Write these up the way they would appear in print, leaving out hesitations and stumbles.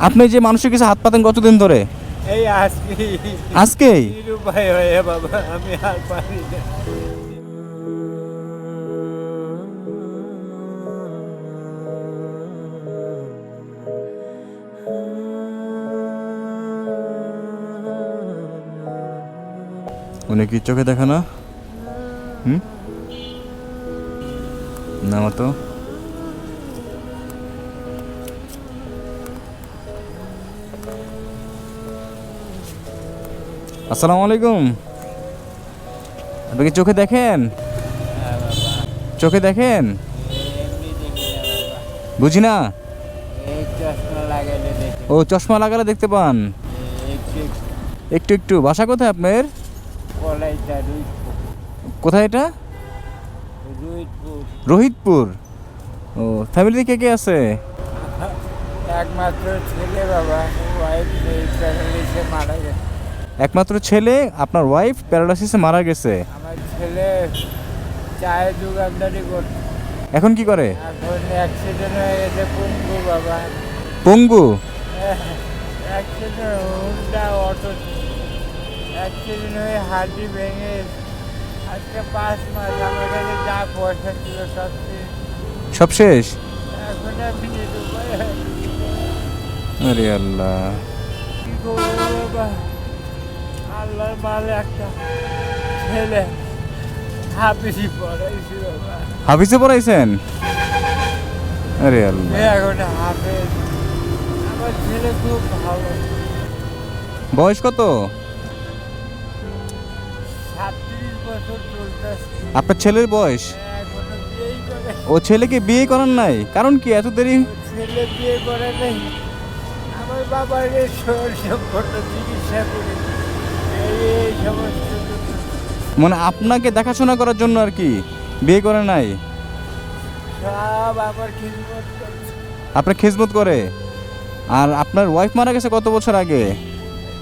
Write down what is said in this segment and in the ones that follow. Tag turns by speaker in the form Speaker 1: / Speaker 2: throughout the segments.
Speaker 1: আপনি যে মানুষের কাছে হাত পাতেন কতদিন ধরে?
Speaker 2: এই আজকে
Speaker 1: আজকেই?
Speaker 2: নিরুপায় হয়ে বাবা, আমি আর পারি না।
Speaker 1: উনি কি চোখে দেখে না? হুম, না মতো। আসসালামু আলাইকুম। আপনি কি চোখে দেখেন?
Speaker 2: হ্যাঁ বাবা,
Speaker 1: চোখে দেখেন?
Speaker 2: এমনি দেখি না বাবা,
Speaker 1: বুঝি না।
Speaker 2: এই চশমা লাগাইলে দেখি।
Speaker 1: ও, চশমা লাগালে দেখতে পান?
Speaker 2: একটু
Speaker 1: একটু একটু। বাসা কোথায় আপনার?
Speaker 2: কলাইটা রুইতপুর।
Speaker 1: কোথায় এটা?
Speaker 2: রুইতপুর।
Speaker 1: রোহিতপুর। ও, ফ্যামিলিতে কে কে আছে?
Speaker 2: একমাত্র ছেলে বাবা, ওয়াইফ প্যারালিসে মারা গেছে।
Speaker 1: একমাত্র ছেলে, আপনার ওয়াইফ প্যারালাইসিসে মারা গেছে।
Speaker 2: আমার ছেলে চায়ের দোকানদারি করছে,
Speaker 1: এখন কি করে?
Speaker 2: এখন অ্যাক্সিডেন্ট হয়ে গেছে, পঙ্গু বাবা।
Speaker 1: পঙ্গু?
Speaker 2: অ্যাক্সিডেন্ট, হুন্ডা অটো অ্যাক্সিডেন্ট হয়ে হাড্ডি ভেঙে আজকে 5 মাস। আমার কাছে যা পয়সা ছিল সব শেষ।
Speaker 1: সব শেষ?
Speaker 2: এখন আমি নিরুপায় হয়ে গেছি।
Speaker 1: আরে আল্লাহ।
Speaker 2: কি করবো বাবা, আল্লাহর মালে একটা ছেলে হাফিজি পড়াইছি বাবা,
Speaker 1: হাফিজে পড়াইছেন? আরে আল্লাহ।
Speaker 2: এখন হাফেজ। আমার ছেলে খুব ভালো,
Speaker 1: বয়স কত?
Speaker 2: 37 বছর চলতেছে।
Speaker 1: আপনার ছেলের বয়স?
Speaker 2: এখনো বিয়েই করে।
Speaker 1: ও, ছেলেকে বিয়ে করার নাই? কারণ কি এত দেরি?
Speaker 2: ছেলে বিয়ে করে নেই, আমার বাবার এই শরীর সম্পন্ন চিকিৎসা করে এই সমস্ত
Speaker 1: মানে আপনাকে দেখাশোনা করার জন্য আর কি বিয়ে করে নাই?
Speaker 2: সব আমার খিদমত করছে।
Speaker 1: আপনার খেজমত করে? আর আপনার ওয়াইফ মারা গেছে কত বছর আগে?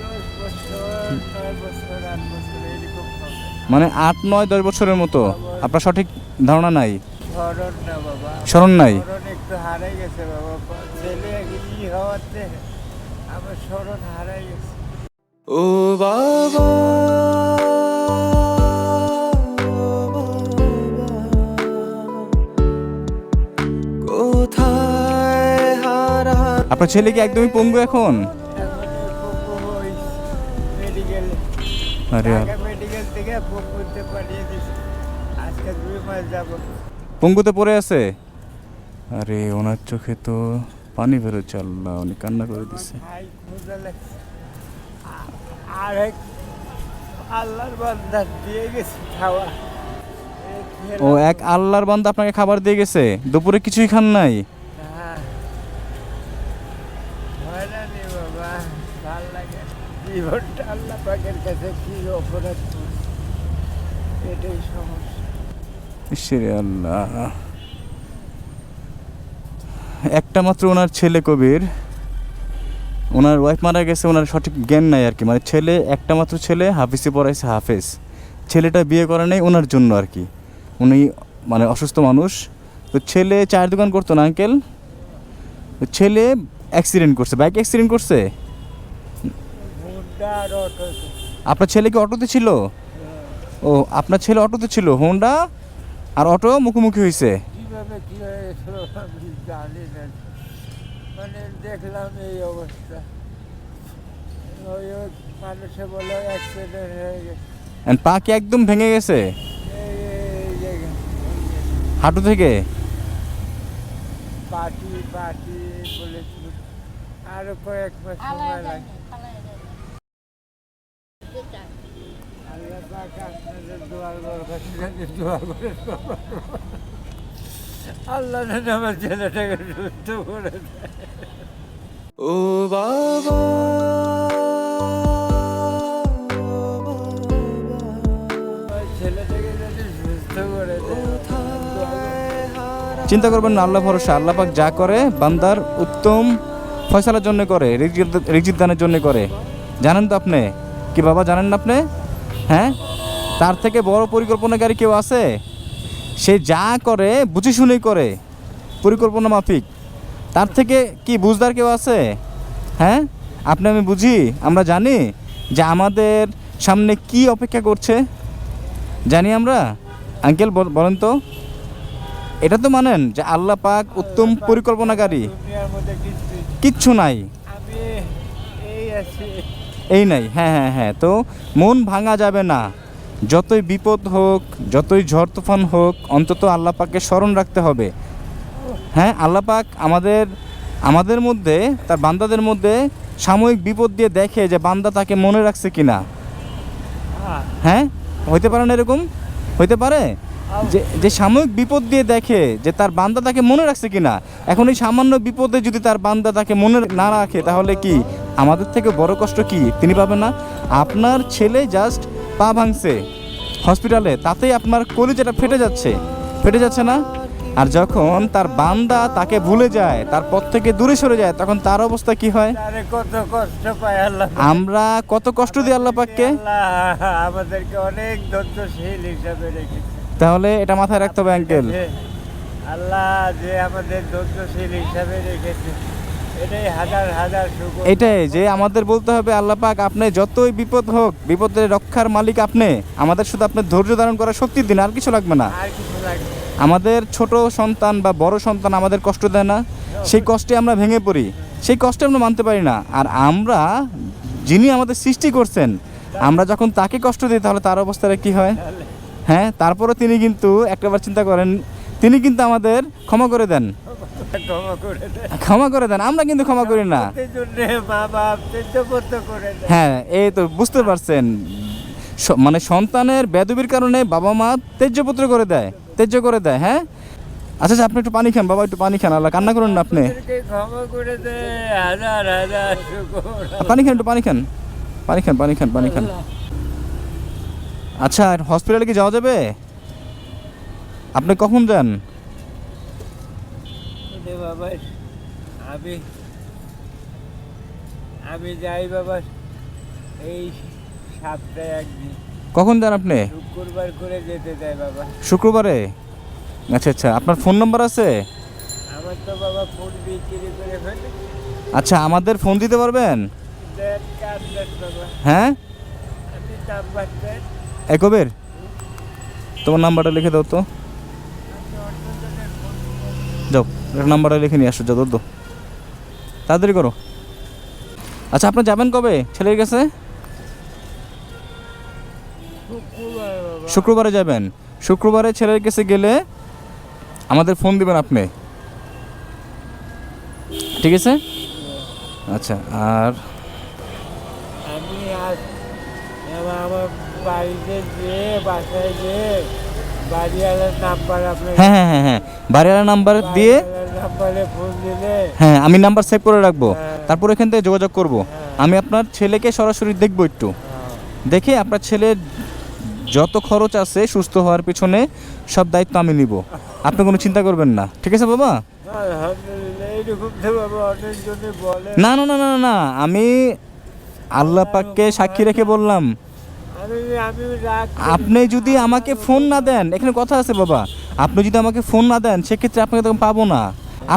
Speaker 2: 10 বছর, 9 বছর, 8 বছর এরকম হবে।
Speaker 1: মানে 8, 9, 10 বছরের মতো? আপনার সঠিক ধারণা নাই?
Speaker 2: স্মরণ না বাবা,
Speaker 1: স্মরণ নাই?
Speaker 2: স্মরণ একটু হারাই গেছে বাবা। ছেলে ই হওয়াতে আমার স্মরণ হারাই গেছে।
Speaker 3: ও বাবা, কোথায় হারা।
Speaker 1: আপনার ছেলে কি একদমই পঙ্গু এখন?
Speaker 2: এখন পঙ্গু হয়েছে মেডিকেলে,
Speaker 1: আরে
Speaker 2: ঢাকা মেডিকেল থেকে পঙ্গুতে পাঠিয়ে দিছে। আজকে 2 মাস যাব।
Speaker 1: পঙ্গুতে পড়ে আছে? আরে ওনার চোখে তো পানি বেরোচ্ছে। আল্লাহ, উনি কান্না করে দিছে।
Speaker 2: খাই ক্ষুধা লাগছে। আর এক আল্লাহর বান্দা দিয়ে গেছে খাওয়া। এই খেলাম।
Speaker 1: ও, এক আল্লাহর বান্দা আপনাকে খাবার দিয়ে গেছে? দুপুরে কিছুই খান নাই?
Speaker 2: হ্যাঁ, হয়রানি বাবা, ভাল লাগে না। জীবনটা আল্লাহ পাকের কাছে কি অপরাধ করছি, এটাই সমস্যা।
Speaker 1: ইশ্বরে আল্লাহ। একটা মাত্র ওনার ছেলে কবির, ওনার ওয়াইফ মারা গেছে, ওনার সঠিক জ্ঞান নাই আর কি। মানে ছেলে, একটা মাত্র ছেলে, হাফিজে পড়াইছে, হাফেজ। ছেলেটা বিয়ে করে নেই ওনার জন্য আর কি। উনি মানে অসুস্থ মানুষ। তো ছেলে চায়ের দোকান করতো না আঙ্কেল? তো ছেলে অ্যাক্সিডেন্ট করছে, বাইক অ্যাক্সিডেন্ট করছে।
Speaker 2: হুন্ডা আর অটো।
Speaker 1: আপনার ছেলে কি অটোতে ছিল? ও, আপনার ছেলে অটোতে ছিল, হোন্ডা আর অটো মুখোমুখি হয়েছে।
Speaker 2: কিভাবে কি হয়েছিল আমি জানি না, মানে দেখলাম এই অবস্থা। ওই ওই মানুষে বলে অ্যাক্সিডেন্ট হয়ে গেছে।
Speaker 1: And পা কি একদম ভেঙে গেছে
Speaker 2: এই জায়গায়
Speaker 1: হাঁটু থেকে?
Speaker 2: পার্টি পার্টি বলেছিল, আরো কয়েক মাস সময় লাগে। আল্লাহ পাক আপনাদের দোয়ার বরকতে দোয়া করে আল্লাহ যেন আমার ছেলেটাকে সুস্থ করে দেয়।
Speaker 3: ও বাবা,
Speaker 2: আমার ছেলেটাকে যদি সুস্থ করে দেয়।
Speaker 1: চিন্তা করবেন না, আল্লাহ ভরসা। আল্লাহ পাক যা করে বান্দার উত্তম ফয়সালার জন্য করে, রিজিক দানের জন্য করে। জানেন তো আপনি কি বাবা, জানেন না আপনি? হ্যাঁ, তার থেকে বড় পরিকল্পনাকারী কেউ আছে? সে যা করে বুঝে শুনেই করে, পরিকল্পনা মাফিক। তার থেকে কি বুঝদার কেউ আছে? হ্যাঁ, আপনি আমি বুঝি, আমরা জানি যে আমাদের সামনে কি অপেক্ষা করছে, জানি আমরা। আঙ্কেল বলেন তো, এটা তো মানেন যে আল্লাহ পাক উত্তম পরিকল্পনাকারী,
Speaker 2: দুনিয়ার মধ্যে
Speaker 1: কিচ্ছু নাই,
Speaker 2: আমি এই আছি।
Speaker 1: এই নাই। হ্যাঁ হ্যাঁ হ্যাঁ, তো মন ভাঙা যাবে না। যতই বিপদ হোক, যতই ঝড় তুফান হোক, অন্তত আল্লাহ পাককে স্মরণ রাখতে হবে। হ্যাঁ, আল্লাহ পাক আমাদের মধ্যে, তার বান্দাদের মধ্যে সাময়িক বিপদ দিয়ে দেখে যে বান্দা তাকে মনে রাখছে কিনা। হ্যাঁ, হইতে পারে না এরকম? হইতে পারে যে সাময়িক বিপদ দিয়ে দেখে যে তার বান্দা তাকে মনে রাখছে কিনা। এখন এই সামান্য বিপদে যদি তার বান্দা তাকে মনে না রাখে, তাহলে কি আমাদের থেকে বড় কষ্ট কি তিনি পাবেন না? আপনার ছেলে জাস্ট পা ভাঙছে হসপিটালে, তাতেই আপনার কলিজাটা ফেটে যাচ্ছে না? আর যখন তার বান্দা তাকে ভুলে যায়, তার পথ থেকে দূরে সরে যায়, তখন তার অবস্থা কি হয়?
Speaker 2: তারে কত কষ্ট পায় আল্লাহ।
Speaker 1: আমরা কত কষ্ট দিই আল্লাহ পাককে।
Speaker 2: আল্লাহ আমাদেরকে অনেক ধৈর্যশীল হিসাবে রেখেছে।
Speaker 1: তাহলে এটা মাথায় রাখতে হবে আঙ্কেল।
Speaker 2: আল্লাহ যে আমাদের ধৈর্যশীল হিসাবে রেখেছে, এটাই হাজার হাজার শুকর।
Speaker 1: এটাই যে আমাদের বলতে হবে, আল্লাহ পাক আপনি যতই বিপদ হোক, বিপদের রক্ষার মালিক আপনি, আমাদের শুধু আপনি ধৈর্য ধারণ করার শক্তি দিন, আর কিছু লাগবে না।
Speaker 2: আর কিছু লাগবে।
Speaker 1: আমাদের ছোট সন্তান বা বড় সন্তান আমাদের কষ্ট দেয় না, সেই কষ্টে আমরা ভেঙে পড়ি, সেই কষ্টে আমরা মানতে পারি না। আর আমরা, যিনি আমাদের সৃষ্টি করছেন, আমরা যখন তাকে কষ্ট দিই, তাহলে তার অবস্থাটা কি হয়? হ্যাঁ, তারপরে তিনি কিন্তু একটাবার চিন্তা করেন, তিনি কিন্তু আমাদের ক্ষমা করে দেন। আমরা কিন্তু ক্ষমা করি না। হ্যাঁ, এই তো বুঝতে পারছেন, মানে সন্তানের বেদবির কারণে বাবা মা ত্যায্য করে দেয়। হ্যাঁ, আচ্ছা আপনি একটু পানি খান বাবা, একটু পানি খান, আল্লাহ কান্না করুন না আপনি। পানি খান, একটু পানি খান। আচ্ছা, হসপিটালে কি যাওয়া যাবে? আপনি কখন যান?
Speaker 2: বাবা আমি যাই বাবা এই সপ্তাহে একদিন।
Speaker 1: কখন যান আপনি?
Speaker 2: শুক্রবার করে যেতে দেয় বাবা।
Speaker 1: শুক্রবারে? আচ্ছা, আপনার ফোন নাম্বার আছে?
Speaker 2: আমার তো বাবা ফোন বিক্রি করে ফেলে।
Speaker 1: আচ্ছা, আমাদের ফোন দিতে পারবেন? হ্যাঁ,
Speaker 2: আমি নাম্বার দেন।
Speaker 1: কবির, তোমার নাম্বারটা লিখে দাও তো। যাও, নাম্বারটা লিখে নিয়ে আসো, যাও দৌড়, তাড়াতাড়ি করো। আচ্ছা, আপনি যাবেন কবে ছেলের কাছে? শুক্রবারে যাবেন। শুক্রবারে ছেলের কাছে গেলে আমাদের ফোন দিবেন আপনি, ঠিক আছে? আচ্ছা, আর
Speaker 2: আমি আজ আমার বাড়িতে যে বাসায় যে বাড়িওয়ালার নাম্বার আপনার।
Speaker 1: হ্যাঁ, বাড়িওয়ালার নাম্বার দিয়ে
Speaker 2: নাম্বারে ফোন দিলে।
Speaker 1: হ্যাঁ, আমি নাম্বার সেভ করে রাখবো, তারপর এখান থেকে যোগাযোগ করব। আমি আপনার ছেলেকে সরাসরি দেখবো, একটু দেখে আপনার ছেলের যত খরচ আছে সুস্থ হওয়ার পিছনে সব দায়িত্ব আমি নিব, আপনি কোনো চিন্তা করবেন না, ঠিক আছে বাবা? না না না না না, আমি আল্লাহ পাককে সাক্ষী রেখে বললাম, আপনি যদি আমাকে ফোন না দেন, এখানে কথা আছে বাবা, আপনি যদি আমাকে ফোন না দেন, সেক্ষেত্রে আপনাকে তখন পাবো না।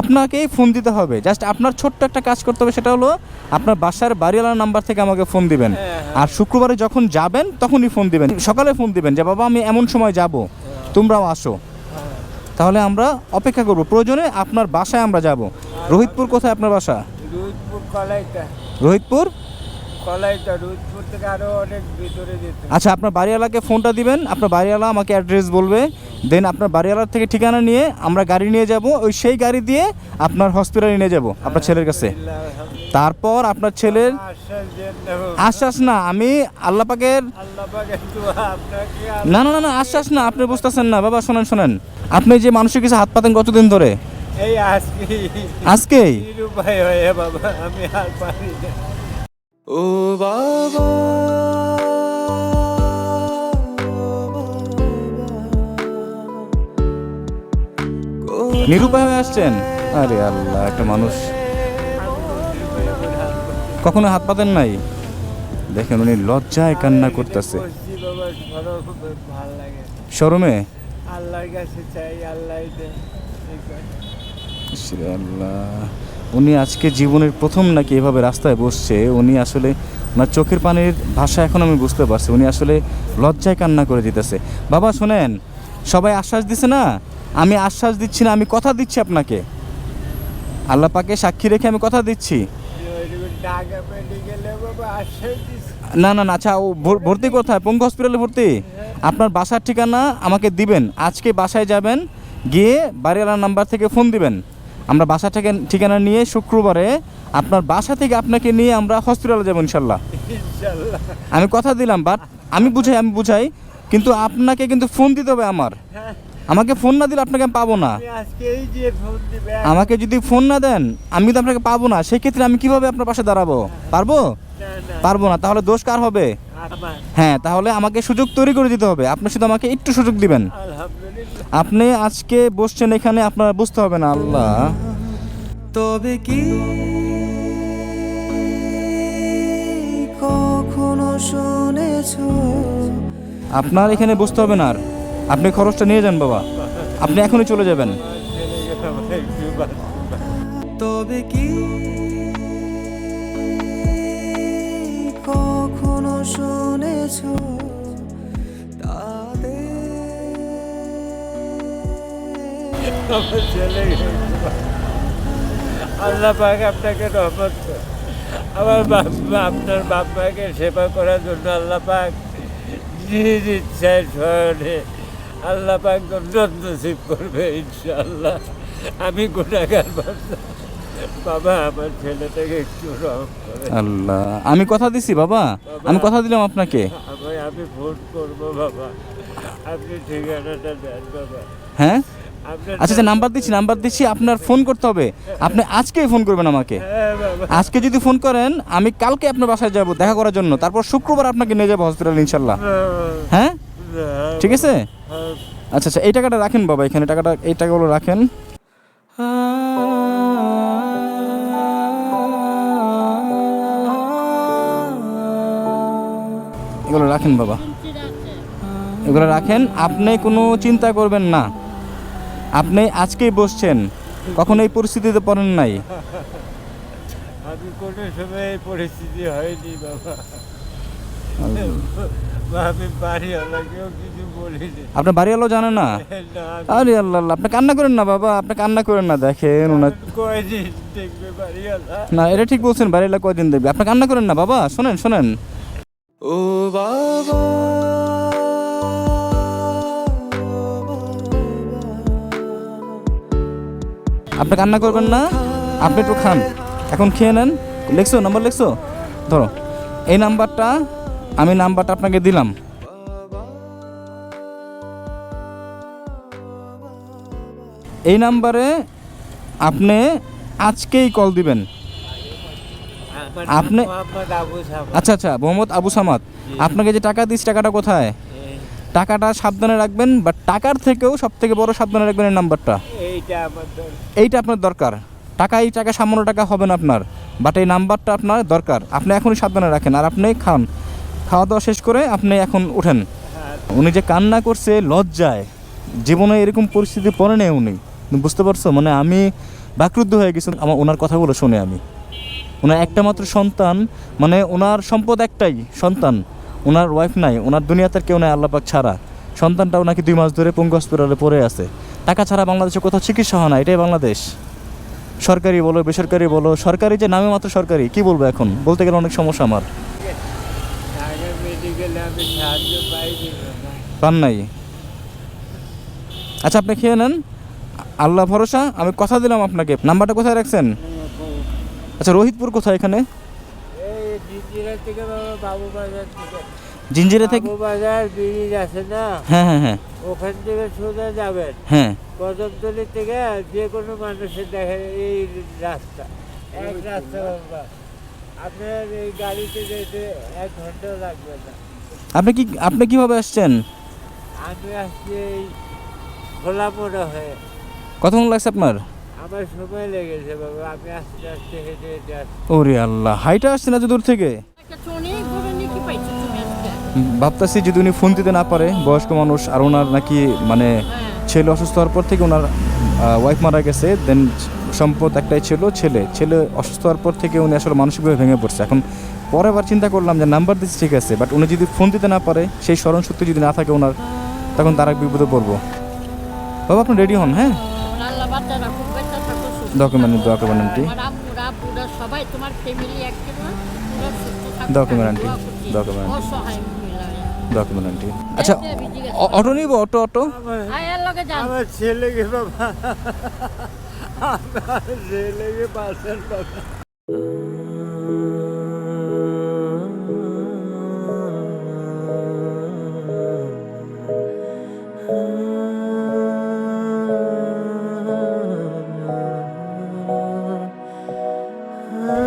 Speaker 1: আপনাকেই ফোন দিতে হবে। জাস্ট আপনার ছোট্ট একটা কাজ করতে হবে, সেটা হলো আপনার বাসার বাড়িওয়ালার নাম্বার থেকে আমাকে ফোন দিবেন। আর শুক্রবারে যখন যাবেন তখনই ফোন দিবেন, সকালে ফোন দিবেন যে বাবা আমি এমন সময় যাব, তোমরাও আসো। তাহলে আমরা অপেক্ষা করব, প্রয়োজনে আপনার বাসায় আমরা যাব। রোহিতপুর কোথায় আপনার বাসা?
Speaker 2: রোহিতপুর কলাইটা।
Speaker 1: রোহিতপুর
Speaker 2: কলাইটা, রোহিতপুর থেকে আরো অনেক ভিতরে যেতে।
Speaker 1: আচ্ছা, আপনার বাড়িওয়ালাকে ফোনটা দিবেন, আপনার বাড়িওয়ালা আমাকে অ্যাড্রেস বলবে, দেন আপনার বাড়িওয়ালার থেকে ঠিকানা নিয়ে আমরা গাড়ি নিয়ে যাব, ওই সেই গাড়ি দিয়ে আপনার হসপিটালে নিয়ে যাব আপনার ছেলের কাছে। তারপর আপনার ছেলের আশ্বাস না, আমি আল্লাহ পাকের না না না না আশ্বাস না, আপনি বুঝতেছেন না বাবা। শোনেন, আপনি যে মানুষের কাছে হাত পাতেন কতদিন ধরে?
Speaker 2: এই
Speaker 1: আজকেই?
Speaker 2: নিরুপায় হয়ে বাবা, আমি আর পারি না।
Speaker 3: ও বাবা,
Speaker 1: নিরুপায় হয়ে আসছেন? আরে আল্লাহ, একটা মানুষ কখনো হাত পাতেন নাই? দেখেন উনি লজ্জায় কান্না করতেছে, শরমে।
Speaker 2: আল্লাহর কাছে চাই, আল্লাহ দেয়।
Speaker 1: আল্লাহ, উনি আজকে জীবনের প্রথম নাকি এভাবে রাস্তায় বসছে। উনি আসলে ওনার চোখের পানির ভাষা এখন আমি বুঝতে পারছি। উনি আসলে লজ্জায় কান্না করে দিতেছে। বাবা শোনেন, সবাই আশ্বাস দিছে না, আমি আশ্বাস দিচ্ছি না, আমি কথা দিচ্ছি আপনাকে, আল্লাহ পাকে সাক্ষী রেখে আমি কথা দিচ্ছি।
Speaker 2: ঢাকা মেডিকেলে বাবা আশ্বাস দিছে।
Speaker 1: না না না, আচ্ছা ও ভর্তি কোথায়? পঙ্গু হসপিটালে ভর্তি? আপনার বাসার ঠিকানা আমাকে দিবেন, আজকে বাসায় যাবেন, গিয়ে বাড়িওয়ালার নাম্বার থেকে ফোন দিবেন। আমরা বাসা থেকে ঠিকানা নিয়ে শুক্রবারে আপনার বাসা থেকে আপনাকে নিয়ে আমরা হসপিটালে যাবো ইনশাল্লাহ।
Speaker 2: ইনশাআল্লাহ।
Speaker 1: আমি কথা দিলাম, বাট আমি বুঝাই, কিন্তু আপনাকে কিন্তু ফোন দিতে হবে আমার।
Speaker 2: হ্যাঁ,
Speaker 1: আমাকে ফোন না দিলে আপনাকে আমি পাবো না।
Speaker 2: আমি আজকে এই যে ফোন দিবে।
Speaker 1: আমাকে যদি ফোন না দেন আমি তো আপনাকে পাবো না। সেক্ষেত্রে আমি কিভাবে আপনার পাশে দাঁড়াবো? পারবো?
Speaker 2: না না
Speaker 1: পারবো না। তাহলে দোষ কার হবে?
Speaker 2: আমার
Speaker 1: হ্যাঁ, তাহলে আমাকে সুযোগ তৈরি করে দিতে হবে। আপনি শুধু আমাকে একটু সুযোগ দিবেন।
Speaker 2: আলহামদুলিল্লাহ।
Speaker 1: আপনি আজকে বসছেন এখানে, আপনার বুঝতে হবে না। আল্লাহ,
Speaker 3: তবে কি কখনো শুনেছো
Speaker 1: আপনার এখানে বুঝতে হবে না। আর আপনি খরচটা নিয়ে যান বাবা, আপনি এখনই চলে যাবেন।
Speaker 3: তবে কি কখনো শুনেছো
Speaker 2: আমার ছেলে গেছে। আল্লাহ পাক আপনাকে রহমত করে। আমার আপনার বাপ মাকে সেবা করার জন্য আল্লাহ পাক নিজ ইচ্ছায় স্মরণে আল্লাহ পাক জন্নত নসিব করবে ইনশাআল্লাহ। আমি গুনাহগার বাবা, আমার ছেলেটাকে একটু রহম করে।
Speaker 1: আল্লাহ, আমি কথা দিছি বাবা, আমি কথা দিলাম আপনাকে।
Speaker 2: আমি ফোন করবো বাবা, আপনি ঠিকানাটা দেন বাবা।
Speaker 1: হ্যাঁ,
Speaker 2: আপনার
Speaker 1: আচ্ছা আচ্ছা, নাম্বার দিচ্ছি, আপনার ফোন করতে হবে। আপনি আজকেই ফোন করবেন আমাকে।
Speaker 2: হ্যাঁ বাবা।
Speaker 1: আজকে যদি ফোন করেন আমি কালকে আপনার বাসায় যাব দেখা করার জন্য, তারপর শুক্রবার আপনাকে নিয়ে যাবো হসপিটাল ইনশাল্লাহ। হ্যাঁ, ঠিক আছে। আচ্ছা আচ্ছা, এই টাকাটা রাখেন বাবা, এখানে টাকাটা, এই টাকাগুলো রাখেন। এগুলো রাখেন বাবা, এগুলো রাখেন। আপনি কোনো চিন্তা করবেন না। আপনি আজকেই বসছেন, কখনো এই পরিস্থিতিতে পড়েন নাই।
Speaker 2: আমি কোনো সময় এই পরিস্থিতি হয়নি বাবা। আমি বাড়িওয়ালাকেও কিছু বলিনি।
Speaker 1: আপনার বাড়িওয়ালাও জানে না?
Speaker 2: না,
Speaker 1: আরে আল্লাহ আল্লাহ, আপনি কান্না করেন না বাবা, আপনি কান্না করেন না। দেখেন ওনার,
Speaker 2: কয়দিন দেখবে বাড়িওয়ালা?
Speaker 1: না এটা ঠিক বলছেন, বাড়িওয়ালা কয়দিন দেখবে। আপনি কান্না করেন না বাবা, শোনেন।
Speaker 3: ও বাবা
Speaker 1: আপনি কান্না করবেন না, আপনি একটু খান, এখন খেয়ে নেন। লিখছো, নাম্বার লিখছো? ধরো এই নাম্বারটা, আমি নাম্বারটা আপনাকে দিলাম। এই নাম্বারে আপনি আজকেই কল দিবেন।
Speaker 2: আমার
Speaker 1: আপনি-
Speaker 2: নাম মোহাম্মদ আবু সামাদ।
Speaker 1: আচ্ছা আচ্ছা, মোহাম্মদ আবু সামাদ। আপনাকে যে টাকা দিস, টাকাটা কোথায়? টাকাটা সাবধানে রাখবেন, বাট টাকার থেকেও সব থেকে বড় সাবধানে রাখবেন এই নাম্বারটা।
Speaker 2: এইটা আমার দরকার।
Speaker 1: এইটা আপনার দরকার। এই টাকা সামান্য টাকা হবে না আপনার, বাট এই নাম্বারটা আপনার দরকার। আপনি এখনই সাবধানে রাখেন, আর আপনি খান, খাওয়া দাওয়া শেষ করে আপনি এখন উঠেন। উনি যে কান্না করছে লজ্জায়, জীবনে এরকম পরিস্থিতি পড়ে নেই উনি, তুমি বুঝতে পারছো? মানে আমি বাকরুদ্ধ হয়ে গেছি আমার ওনার কথাগুলো শুনে। আমি ওনার একটা মাত্র সন্তান, মানে ওনার সম্পদ একটাই সন্তান, ওনার ওয়াইফ নাই, ওনার দুনিয়াতে আর কেউ নাই আল্লাহ পাক ছাড়া। সন্তানটাও নাকি 2 মাস ধরে পঙ্গু হসপিটালে পড়ে আছে। টাকা ছাড়া বাংলাদেশে কোথাও চিকিৎসা হয় না, এটাই বাংলাদেশ। সরকারি বলো বেসরকারি বলো, সরকারি যে নামে মাত্র সরকারি, কি বলবো এখন, বলতে গেলে অনেক সমস্যা আমার।
Speaker 2: ঢাকা মেডিকেলে আমি সাহায্য পাইনি বাবা।
Speaker 1: পান নাই? আচ্ছা আপনি খেয়ে নেন, আল্লাহ ভরসা। আমি কথা দিলাম আপনাকে। নাম্বারটা কোথায় রাখছেন? আচ্ছা, রোহিতপুর কোথায় এখানে?
Speaker 2: এই জিঞ্জিরা থেকে বাবা, বাবু বাজার থেকে।
Speaker 1: জিঞ্জিরা থেকে?
Speaker 2: বাবু বাজার ব্রিজ আছে না,
Speaker 1: হ্যাঁ হ্যাঁ হ্যাঁ
Speaker 2: ওখান থেকে সোজা যাবেন।
Speaker 1: হ্যাঁ।
Speaker 2: কদমতলি থেকে যে কোনো মানুষের দেখে এই রাস্তা, এক রাস্তা বাবা। আপনার এই গাড়িতে যেতে 1 ঘন্টাও লাগবে না।
Speaker 1: আপনি কিভাবে আসছেন?
Speaker 2: আমি আসছি এই খোলা মোড়া হয়ে।
Speaker 1: কতক্ষণ লাগছে আপনার?
Speaker 2: আমার সময় লেগেছে বাবা, আমি আস্তে আস্তে হেঁটে হেঁটে আসছি।
Speaker 1: ওরে আল্লাহ, হাইটা আসছেন এত দূর থেকে? ভাবতেছি যদি উনি ফোন দিতে না পারে, বয়স্ক মানুষ, আর ওনার নাকি মানে ছেলে অসুস্থ হওয়ার পর থেকে ওনার ওয়াইফ মারা গেছে, দেন সম্পদ একটাই ছিল, ছেলে অসুস্থ হওয়ার পর থেকে উনি আসলে মানসিকভাবে ভেঙে পড়ছে। এখন পরে আবার চিন্তা করলাম যে নাম্বার দিচ্ছি ঠিক আছে, বাট উনি যদি ফোন দিতে না পারে, সেই স্মরণ শক্তি যদি না থাকে ওনার, তখন তার এক বিপদে পড়বো। বাবা আপনি রেডি হন, হ্যাঁ?
Speaker 4: আল্লাহ বাচ্চারা খুব বেঁচে থাকো, সুস্থ
Speaker 1: ডকুমেন্ট
Speaker 4: থাকো।
Speaker 1: দোয়া করবেন আন্টি,
Speaker 4: আমার আব্বুরা আব্বুরা সবাই তোমার ফ্যামিলি একজন না, পুরো সুস্থ থাকো।
Speaker 1: ডকুমেন্ট আন্টি,
Speaker 4: দোয়া করছি।
Speaker 1: ডকুমেন্ট আন্টি,
Speaker 4: অসহায় মহিলা।
Speaker 1: Document aunty. আচ্ছা অটো নিব, অটো
Speaker 4: আয় এর লগে যান।
Speaker 2: আমার ছেলেকে বাবা, আমার ছেলেকে বাঁচান বাবা।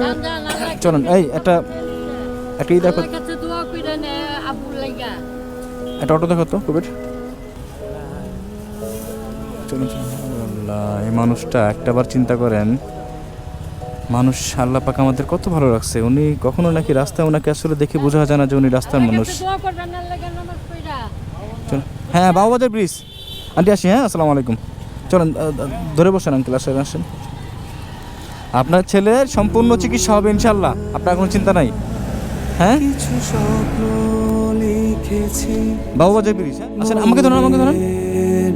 Speaker 4: যান, যান, আল্লাহর
Speaker 1: চলেন,
Speaker 4: কাছে
Speaker 1: এই একটা ই দেখো,
Speaker 4: আল্লাহর কাছে দোয়া কইরেন আব্বুর লাগা।
Speaker 1: একটা অটো দেখো তো কবির। চলুন চলুন। আল্লাহ, এই মানুষটা একটাবার চিন্তা করেন, মানুষ আল্লাহ পাক আমাদের কত ভালো রাখছে। উনি কখনো নাকি রাস্তায় ওনাকে আসলে দেখে বোঝা যায় না যে উনি রাস্তার
Speaker 4: আল্লাহর
Speaker 1: মানুষ।
Speaker 4: কাছে দোয়া করবেন আল্লাহর লাগা নামাজ পড়া।
Speaker 1: চলুন, হ্যাঁ বাবুবাজার ব্রিজ আন্টি, আসি, হ্যাঁ আসসালামু আলাইকুম। চলেন ধরে বসেন আঙ্কেল, আসেন আসেন। আপনার ছেলের সম্পূর্ণ চিকিৎসা হবে ইনশাল্লাহ, আপনার কোনো চিন্তা নাই। হ্যাঁ
Speaker 3: কিছু স্বপ্ন লিখেছি
Speaker 1: বাবুবাজার ব্রিজ, হ্যাঁ আসেন, আমাকে ধরেন, আমাকে ধরেন।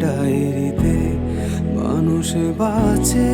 Speaker 3: ডায়েরিতে মানুষ বাঁচে